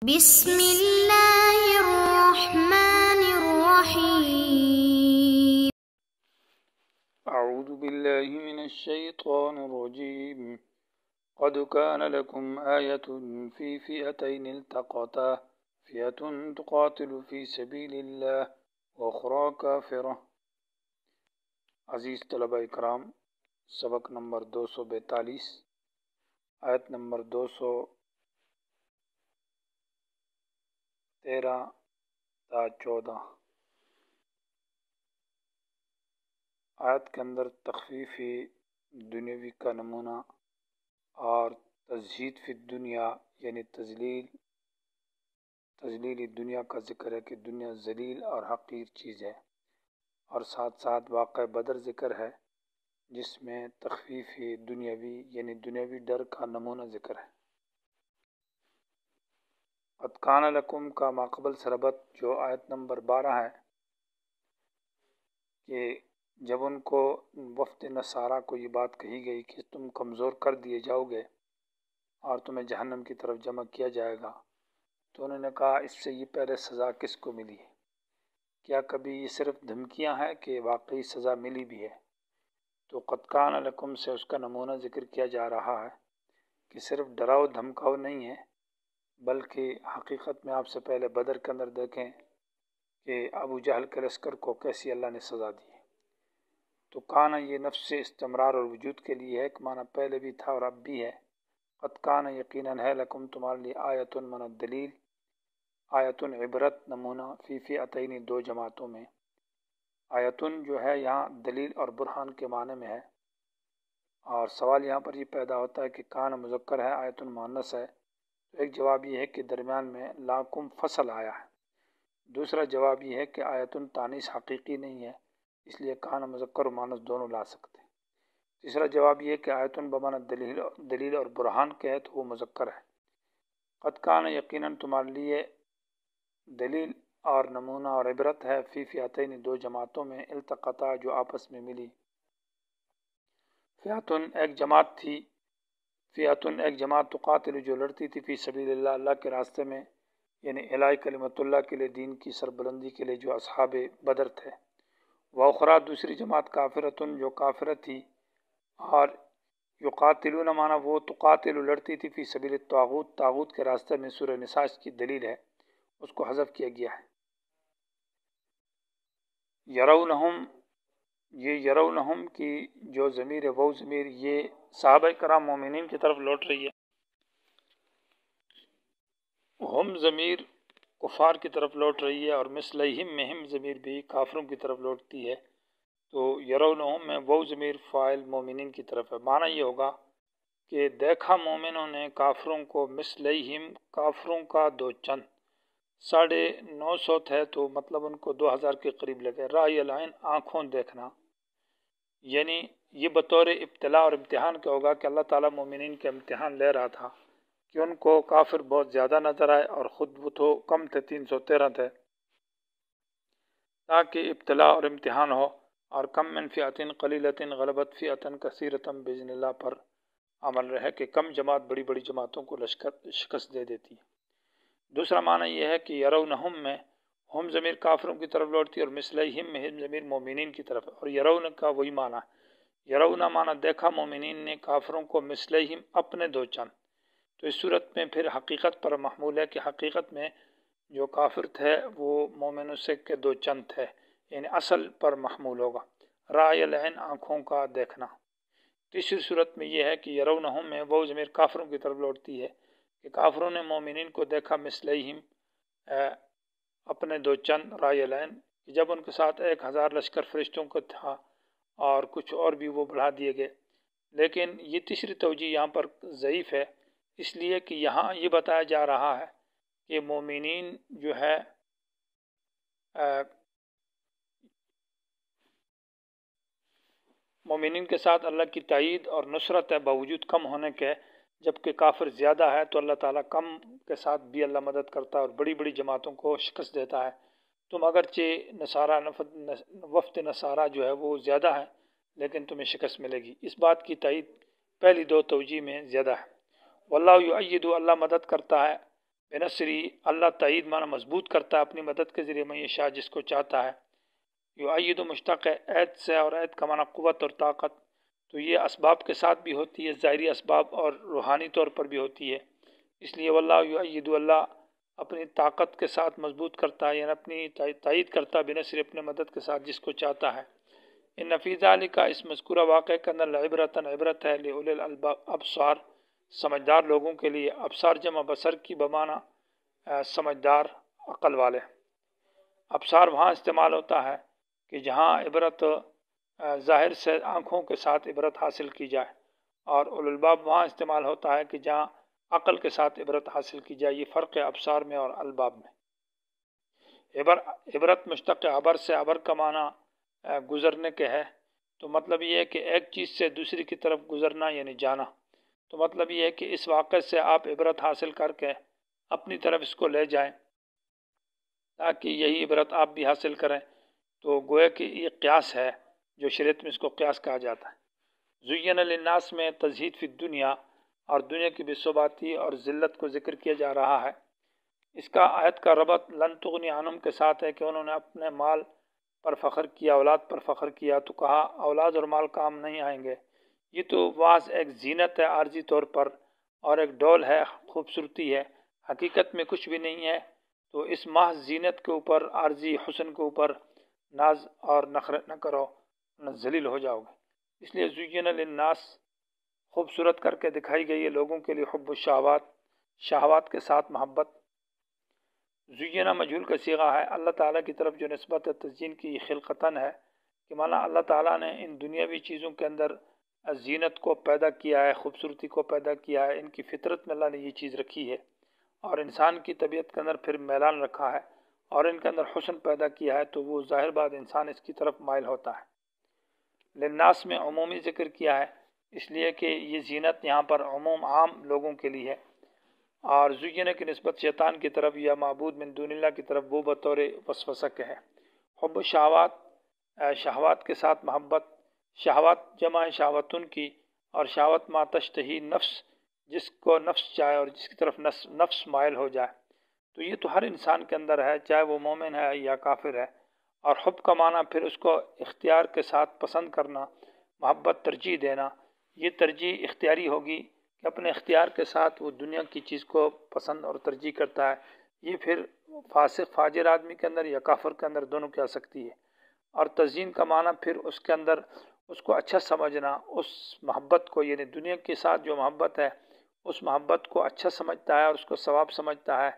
بسم اللہ الرحمن الرحیم۔ اعوذ باللہ من الشیطان الرجیم۔ قد كان لكم آية في فئتين التقتا فئة تقاتل في سبيل الله وأخرى كافرة۔ عزیز طلبہ اکرام، سبق نمبر 242، آیت نمبر 213 تا 14۔ آیت کے اندر تخفیف دنیاوی کا نمونہ اور تزہید فی الدنیا یعنی تذلیل دنیا کا ذکر ہے کہ دنیا ذلیل اور حقیر چیز ہے، اور ساتھ ساتھ واقع بدر ذکر ہے جس میں تخفیف دنیاوی یعنی دنیاوی ڈر کا نمونہ ذکر ہے۔ قد کان لکم کا ماقبل سے ربط جو آیت نمبر 12 ہے کہ جب ان کو وفد نصارہ کو یہ بات کہی گئی کہ تم کمزور کر دیے جاؤ گے اور تمہیں جہنم کی طرف جمع کیا جائے گا، تو انہوں نے کہا اس سے یہ پہلے سزا کس کو ملی ہے؟ کیا کبھی یہ صرف دھمکیاں ہیں کہ واقعی سزا ملی بھی ہے؟ تو قد کان لکم سے اس کا نمونہ ذکر کیا جا رہا ہے کہ صرف ڈراؤ دھمکاؤ نہیں ہے، بلکہ حقیقت میں آپ سے پہلے بدر کے اندر دیکھیں کہ ابو جہل کے لشکر کو کیسی اللہ نے سزا دی ہے۔ تو کانا یہ نفس استمرار اور وجود کے لیے ہے، ایک معنی پہلے بھی تھا اور اب بھی ہے۔ قد کانا یقیناً ہے لکم تمہارے لیے آیتن من الدلیل، آیتن عبرت نمونہ فی فئتین دو جماعتوں میں۔ آیتن جو ہے یہاں دلیل اور برہان کے معنی میں ہے، اور سوال یہاں پر یہ پیدا ہوتا ہے کہ کان مذکر ہے آیتن مؤنث ہے، تو ایک جواب یہ ہے کہ درمیان میں لاکم فصل آیا ہے۔ دوسرا جواب یہ ہے کہ آیتن تانیث حقیقی نہیں ہے، اس لیے کان مذکر و مؤنث دونوں لا سکتے ہیں۔ تیسرا جواب یہ ہے کہ آیتن بمعنی دلیل اور برہان کے ہے تو وہ مذکر ہے۔ قد کان یقیناً تمہارے لیے دلیل اور نمونہ اور عبرت ہے فی فئتین دو جماعتوں میں، التقطا جو آپس میں ملی۔ فئتن ایک جماعت تھی، فئتن ایک جماعت تقاتل جو لڑتی تھی فی سبیل اللہ اللہ کے راستے میں، یعنی اعلاء کلمت اللہ کے لیے، دین کی سربلندی کے لیے، جو اصحاب بدر تھے۔ وأخرى دوسری جماعت کافرتن جو کافرہ تھی، اور یقاتلون مانا وہ تقاتل لڑتی تھی فی سبیل الطاغوت طاغوت کے راستے میں، سورہ نساء اس کی دلیل ہے، اس کو حذف کیا گیا ہے۔ یرونہم، یہ یرونہم کی جو ضمیر ہے وہ ضمیر یہ صحابہ کرام مومنین کی طرف لوٹ رہی ہے، ہم ضمیر کفار کی طرف لوٹ رہی ہے، اور مثلہم میں ہم ضمیر بھی کافروں کی طرف لوٹتی ہے۔ تو یرونہم میں وہ ضمیر فاعل مومنین کی طرف ہے۔ معنی یہ ہوگا کہ دیکھا مومنوں نے کافروں کو، مثلہم کافروں کا دو چند، 950 تھے تو مطلب ان کو 2000 کے قریب لگے۔ رائے العین آنکھوں دیکھنا، یعنی یہ بطور ابتلاء اور امتحان کا ہوگا کہ اللہ تعالیٰ مومنین کے امتحان لے رہا تھا کہ ان کو کافر بہت زیادہ نظر آئے اور خود وہ تو کم تھے، 313 تھے، تاکہ ابتلاء اور امتحان ہو، اور کم من فئتن قلیلتن غلبت فئتن کثیرتن باذن اللہ پر عمل رہے کہ کم جماعت بڑی بڑی جماعتوں کو شکست دے دیتی ہے۔ دوسرا معنی یہ ہے کہ یرونہم میں ہم ضمیر کافروں کی طرف لوٹتی ہے، اور مثلہم میں ہم ضمیر مومنین کی طرف ہے، اور یرون کا وہی معنی ہے۔ یرون معنی دیکھا مومنین نے کافروں کو، مثلہم اپنے دو چند۔ تو اس صورت میں پھر حقیقت پر محمول ہے کہ حقیقت میں جو کافر تھے وہ مومنوں سے کے دو چند تھے، یعنی اصل پر محمول ہوگا۔ رائے العین آنکھوں کا دیکھنا۔ تیسری صورت میں یہ ہے کہ یرونہم میں وہ ضمیر کافروں کی طرف لوٹتی ہے کہ کافروں نے مومنین کو دیکھا، مثلہم اپنے دو چند، رائے العین جب ان کے ساتھ 1000 لشکر فرشتوں کا تھا اور کچھ اور بھی وہ بڑھا دیے گئے۔ لیکن یہ تیسری توجیہ یہاں پر ضعیف ہے، اس لیے کہ یہاں یہ بتایا جا رہا ہے کہ مومنین جو ہے مومنین کے ساتھ اللہ کی تائید اور نصرت ہے باوجود کم ہونے کے، جبکہ کافر زیادہ ہے تو اللہ تعالیٰ کم کے ساتھ بھی اللہ مدد کرتا ہے اور بڑی بڑی جماعتوں کو شکست دیتا ہے۔ تم اگرچہ وفد نصارہ جو ہے وہ زیادہ ہے لیکن تمہیں شکست ملے گی۔ اس بات کی تائید پہلی دو توجیہ میں زیادہ ہے۔ واللہ یؤید، اللہ مدد کرتا ہے بنصری اللہ تائید مانا مضبوط کرتا ہے اپنی مدد کے ذریعے من یشاء جس کو چاہتا ہے. یؤید مشتق ہے عید سے اور عید کا مانا قوت اور طاقت. تو یہ اسباب کے ساتھ بھی ہوتی ہے، ظاہری اسباب اور روحانی طور پر بھی ہوتی ہے. اس لیے واللہ یؤید، اللہ اپنی طاقت کے ساتھ مضبوط کرتا ہے، یعنی اپنی تائید کرتا ہے بنصر اپنے مدد کے ساتھ جس کو چاہتا ہے. ان فی ذالک، اس مذکورہ واقعے کے اندر لعبرۃ عبرت ہے، لأولی الابصار سمجھدار لوگوں کے لیے. ابصار جمع بصر کی بمانا سمجھدار، عقل والے. ابصار وہاں استعمال ہوتا ہے کہ جہاں عبرت ظاہر سے آنکھوں کے ساتھ عبرت حاصل کی جائے، اور اولو الباب وہاں استعمال ہوتا ہے کہ جہاں عقل کے ساتھ عبرت حاصل کی جائے. یہ فرق ہے ابصار میں اور الباب میں. عبرت مشتق عبر سے، عبر کا معنی گزرنے کے ہے. تو مطلب یہ ہے کہ ایک چیز سے دوسری کی طرف گزرنا یعنی جانا. تو مطلب یہ ہے کہ اس واقعے سے آپ عبرت حاصل کر کے اپنی طرف اس کو لے جائیں تاکہ یہی عبرت آپ بھی حاصل کریں. تو گویا کہ یہ قیاس ہے جو شریعت میں اس کو قیاس کہا جاتا ہے. زین للناس میں تزہید فی الدنیا اور دنیا کی بے ثباتی اور ذلت کو ذکر کیا جا رہا ہے. اس کا آیت کا ربط لن تغنی عنہم کے ساتھ ہے کہ انہوں نے اپنے مال پر فخر کیا، اولاد پر فخر کیا. تو کہا اولاد اور مال کام نہیں آئیں گے. یہ تو بعض ایک زینت ہے عارضی طور پر، اور ایک ڈول ہے، خوبصورتی ہے، حقیقت میں کچھ بھی نہیں ہے. تو اس محض زینت کے اوپر، عارضی حسن کے اوپر ناز اور نخرے نہ کرو، نہ ذلیل ہو جاؤ گے. اس لیے زین للناس خوبصورت کر کے دکھائی گئی ہے لوگوں کے لیے حب الشہوات، شہوات کے ساتھ محبت. زینہ مجہول کا صیغہ ہے. اللہ تعالیٰ کی طرف جو نسبت تزئین کی خلقتاً ہے کہ مانا اللہ تعالیٰ نے ان دنیاوی چیزوں کے اندر زینت کو پیدا کیا ہے، خوبصورتی کو پیدا کیا ہے. ان کی فطرت میں اللہ نے یہ چیز رکھی ہے، اور انسان کی طبیعت کے اندر پھر میلان رکھا ہے اور ان کے اندر حسن پیدا کیا ہے. تو وہ ظاہر بات انسان اس کی طرف مائل ہوتا ہے. للناس میں عمومی ذکر کیا ہے اس لیے کہ یہ زینت یہاں پر عموم عام لوگوں کے لیے ہے. اور زینہ کی نسبت شیطان کی طرف یا معبود من دون اللہ کی طرف وہ بطور وسوسہ کے ہے. حب شہوات، شہوات کے ساتھ محبت. شہوات جمع ہے شہوتن کی، اور شہوت ما تشتہی نفس، جس کو نفس چاہے اور جس کی طرف نفس مائل ہو جائے. تو یہ تو ہر انسان کے اندر ہے، چاہے وہ مومن ہے یا کافر ہے. اور حب کا معنی پھر اس کو اختیار کے ساتھ پسند کرنا، محبت ترجیح دینا. یہ ترجیح اختیاری ہوگی کہ اپنے اختیار کے ساتھ وہ دنیا کی چیز کو پسند اور ترجیح کرتا ہے. یہ پھر فاسق فاجر آدمی کے اندر یا کافر کے اندر دونوں کی آ سکتی ہے. اور تزئین کا معنی پھر اس کے اندر اس کو اچھا سمجھنا، اس محبت کو، یعنی دنیا کے ساتھ جو محبت ہے اس محبت کو اچھا سمجھتا ہے اور اس کو ثواب سمجھتا ہے،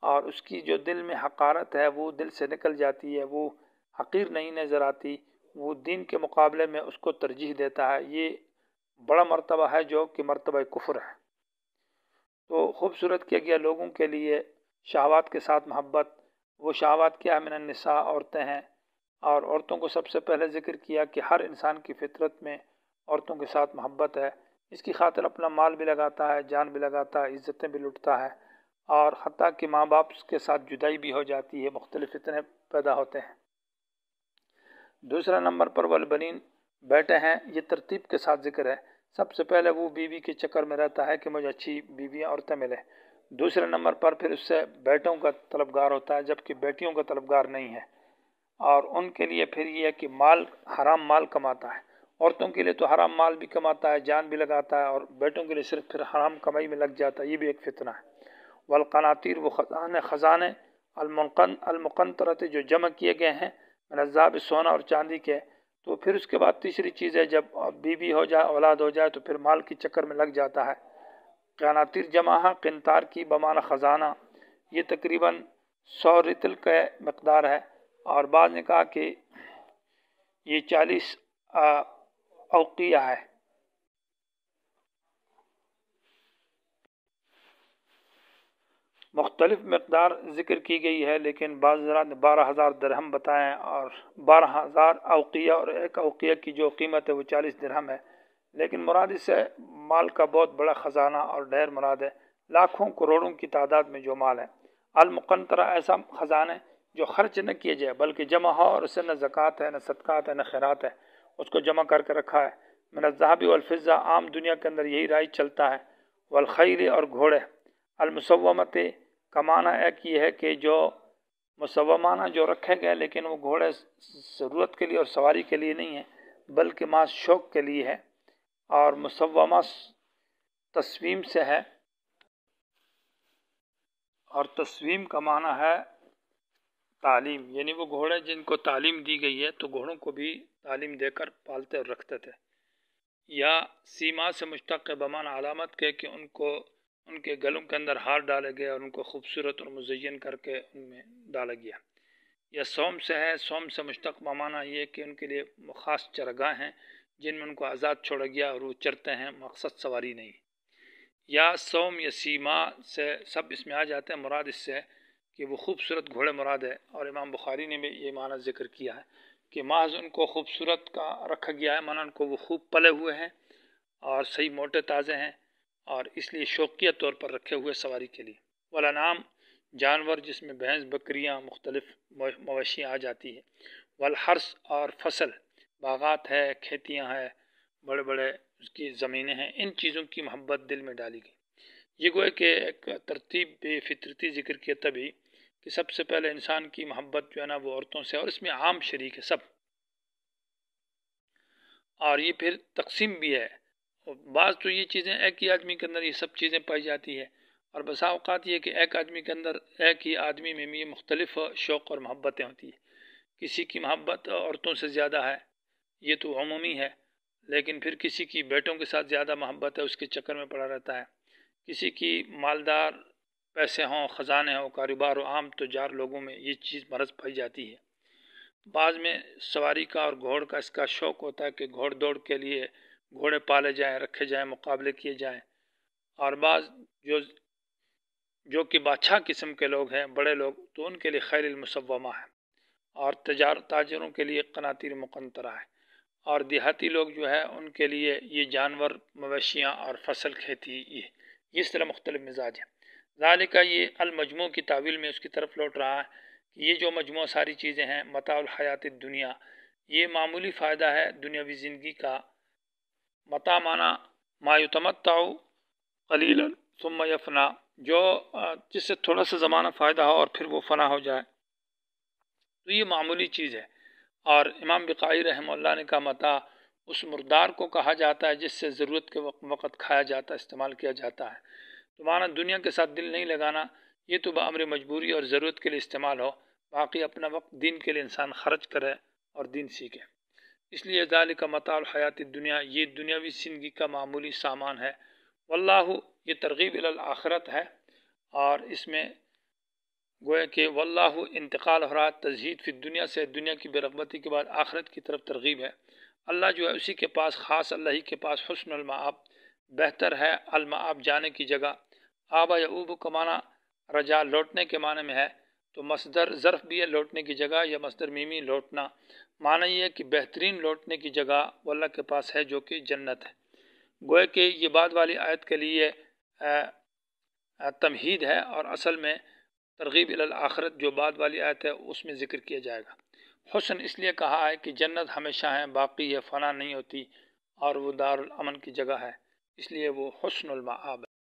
اور اس کی جو دل میں حقارت ہے وہ دل سے نکل جاتی ہے، وہ حقیر نہیں نظر آتی، وہ دین کے مقابلے میں اس کو ترجیح دیتا ہے. یہ بڑا مرتبہ ہے جو کہ مرتبہ کفر ہے. تو خوبصورت کیا گیا لوگوں کے لیے شہوات کے ساتھ محبت. وہ شہوات کیا من النساء، عورتیں ہیں. اور عورتوں کو سب سے پہلے ذکر کیا کہ ہر انسان کی فطرت میں عورتوں کے ساتھ محبت ہے. اس کی خاطر اپنا مال بھی لگاتا ہے، جان بھی لگاتا ہے، عزتیں بھی لٹتا ہے، اور حتیٰ کہ ماں باپ کے ساتھ جدائی بھی ہو جاتی ہے، مختلف فتنے پیدا ہوتے ہیں. دوسرا نمبر پر والبنین، بیٹے ہیں. یہ ترتیب کے ساتھ ذکر ہے. سب سے پہلے وہ بیوی کے چکر میں رہتا ہے کہ مجھے اچھی بیویاں عورتیں ملیں. دوسرے نمبر پر پھر اس سے بیٹوں کا طلبگار ہوتا ہے جبکہ بیٹیوں کا طلبگار نہیں ہے. اور ان کے لیے پھر یہ ہے کہ مال، حرام مال کماتا ہے. عورتوں کے لیے تو حرام مال بھی کماتا ہے، جان بھی لگاتا ہے، اور بیٹوں کے لیے صرف پھر حرام کمائی میں لگ جاتا ہے. یہ بھی ایک فتنہ ہے. والقناطیر، وہ خزانے المقنطرۃ جو جمع کیے گئے ہیں من الذهب، سونا اور چاندی کے. تو پھر اس کے بعد تیسری چیز ہے جب بیوی ہو جائے، اولاد ہو جائے، تو پھر مال کی چکر میں لگ جاتا ہے. قناطیر جمع ہے قنطار کی بمعنی خزانہ. یہ تقریباً 100 رطل کا مقدار ہے، اور بعض نے کہا کہ یہ 40 اوقیہ ہے. مختلف مقدار ذکر کی گئی ہے، لیکن بعض حضرات نے 12,000 درہم بتائیں اور 12,000 اوقیہ، اور ایک اوقیہ کی جو قیمت ہے وہ 40 درہم ہے. لیکن مراد اس سے مال کا بہت بڑا خزانہ اور ڈھیر مراد ہے، لاکھوں کروڑوں کی تعداد میں جو مال ہے. المقنطرہ ایسا خزانہ جو خرچ نہ کیے جائے بلکہ جمع ہو، اور اس سے نہ زکوٰۃ ہے، نہ صدقات ہے، نہ خیرات ہے، اس کو جمع کر کے رکھا ہے. من الذهب والفضہ، عام دنیا کے اندر یہی رائج چلتا ہے. والخیل، اور گھوڑے. المسومۃ، کا معنی ایک یہ ہے کہ جو مسومانہ جو رکھے گئے لیکن وہ گھوڑے ضرورت کے لیے اور سواری کے لیے نہیں ہے بلکہ محض شوق کے لیے ہے، اور مسومہ تصویم سے ہے، اور تصویم کا معنی ہے تعلیم، یعنی وہ گھوڑے جن کو تعلیم دی گئی ہے تو گھوڑوں کو بھی تعلیم دے کر پالتے اور رکھتے تھے۔ یا سیما سے مشتق بمعنی علامت کے کہ ان کے گلوں کے اندر ہار ڈالے گئے اور ان کو خوبصورت اور مزین کر کے ان میں ڈالا گیا۔ یا سوم سے ہے، سوم سے مشتق بمعنی یہ کہ ان کے لیے خاص چرگاہ ہیں جن میں ان کو آزاد چھوڑا گیا اور وہ چرتے ہیں، مقصد سواری نہیں۔ یا سوم یا سیما سے سب اس میں آ جاتے ہیں، مراد اس سے کہ وہ خوبصورت گھوڑے مراد ہے، اور امام بخاری نے بھی یہ معنی ذکر کیا ہے کہ محض ان کو خوبصورت کا رکھا گیا ہے، مانا ان کو وہ خوب پلے ہوئے ہیں اور صحیح موٹے تازے ہیں، اور اس لیے شوقیہ طور پر رکھے ہوئے سواری کے لیے۔ والانعام جانور جس میں بھینس، بکریاں، مختلف مویشیاں آ جاتی ہے۔ والحرث اور فصل، باغات ہے، کھیتیاں ہیں، بڑے بڑے اس کی زمینیں ہیں، ان چیزوں کی محبت دل میں ڈالی گئی۔ یہ گوئے کہ ایک ترتیب بھی فطرتی ذکر کیا تبھی کہ سب سے پہلے انسان کی محبت جو ہے نا وہ عورتوں سے، اور اس میں عام شریک ہے سب، اور یہ پھر تقسیم بھی ہے۔ بعض تو یہ چیزیں ایک ہی آدمی کے اندر یہ سب چیزیں پائی جاتی ہے، اور بسا اوقات یہ کہ ایک آدمی کے اندر، ایک ہی آدمی میں یہ مختلف شوق اور محبتیں ہوتی ہیں۔ کسی کی محبت عورتوں سے زیادہ ہے، یہ تو عمومی ہے، لیکن پھر کسی کی بیٹوں کے ساتھ زیادہ محبت ہے، اس کے چکر میں پڑا رہتا ہے۔ کسی کی مالدار پیسے ہوں، خزانے ہوں، کاروبار ہو، عام تجار لوگوں میں یہ چیز مرض پائی جاتی ہے۔ بعض میں سواری کا اور گھوڑ کا اس کا شوق ہوتا ہے کہ گھوڑ دوڑ کے لیے گھوڑے پالے جائیں، رکھے جائیں، مقابلے کیے جائیں، اور بعض جو کہ بادشاہ قسم کے لوگ ہیں، بڑے لوگ، تو ان کے لیے خیل المسومہ ہے، اور تاجروں کے لیے قناطیر مقنطرہ ہے، اور دیہاتی لوگ جو ہے ان کے لیے یہ جانور، مویشیاں اور فصل کھیتی، یہ اس طرح مختلف مزاج ہیں۔ ذالک، یہ المجموع کی تعویل میں اس کی طرف لوٹ رہا ہے کہ یہ جو مجموعہ ساری چیزیں ہیں، متاع الحیات الدنیا، یہ معمولی فائدہ ہے دنیاوی زندگی کا۔ متاع معنی ما یتمتع قلیلا ثم یفنا، جو جس سے تھوڑا سا زمانہ فائدہ ہو اور پھر وہ فنا ہو جائے، تو یہ معمولی چیز ہے۔ اور امام بقائی رحمہ اللہ نے کہا متاع اس مردار کو کہا جاتا ہے جس سے ضرورت کے وقت کھایا جاتا ہے، استعمال کیا جاتا ہے۔ تو معنی دنیا کے ساتھ دل نہیں لگانا، یہ تو بامر مجبوری اور ضرورت کے لیے استعمال ہو، باقی اپنا وقت دین کے لیے انسان خرچ کرے اور دین سیکھے۔ اس لیے ذالک متاع الحیات الدنیا، یہ دنیاوی زندگی کا معمولی سامان ہے۔ واللہ، یہ ترغیب الی الآخرت ہے، اور اس میں گویا کہ واللہ انتقال ہو رہا، تزہید فی الدنیا سے دنیا کی بے رغبتی کے بعد آخرت کی طرف ترغیب ہے۔ اللہ جو ہے اسی کے پاس، خاص اللہ ہی کے پاس حسن المآب، بہتر ہے المآب جانے کی جگہ۔ آبا یعوب کا معنی رجا، لوٹنے کے معنی میں ہے، تو مصدر ظرف بھی ہے لوٹنے کی جگہ، یا مصدر میمی لوٹنا، معنی یہ ہے کہ بہترین لوٹنے کی جگہ وہ اللہ کے پاس ہے جو کہ جنت ہے۔ گویا کہ یہ بعد والی آیت کے لیے تمہید ہے، اور اصل میں ترغیب الی الآخرت جو بعد والی آیت ہے اس میں ذکر کیا جائے گا۔ حسن اس لیے کہا ہے کہ جنت ہمیشہ ہے، باقی ہے، فنا نہیں ہوتی، اور وہ دار الامن کی جگہ ہے، اس لیے وہ حسن المآب ہے۔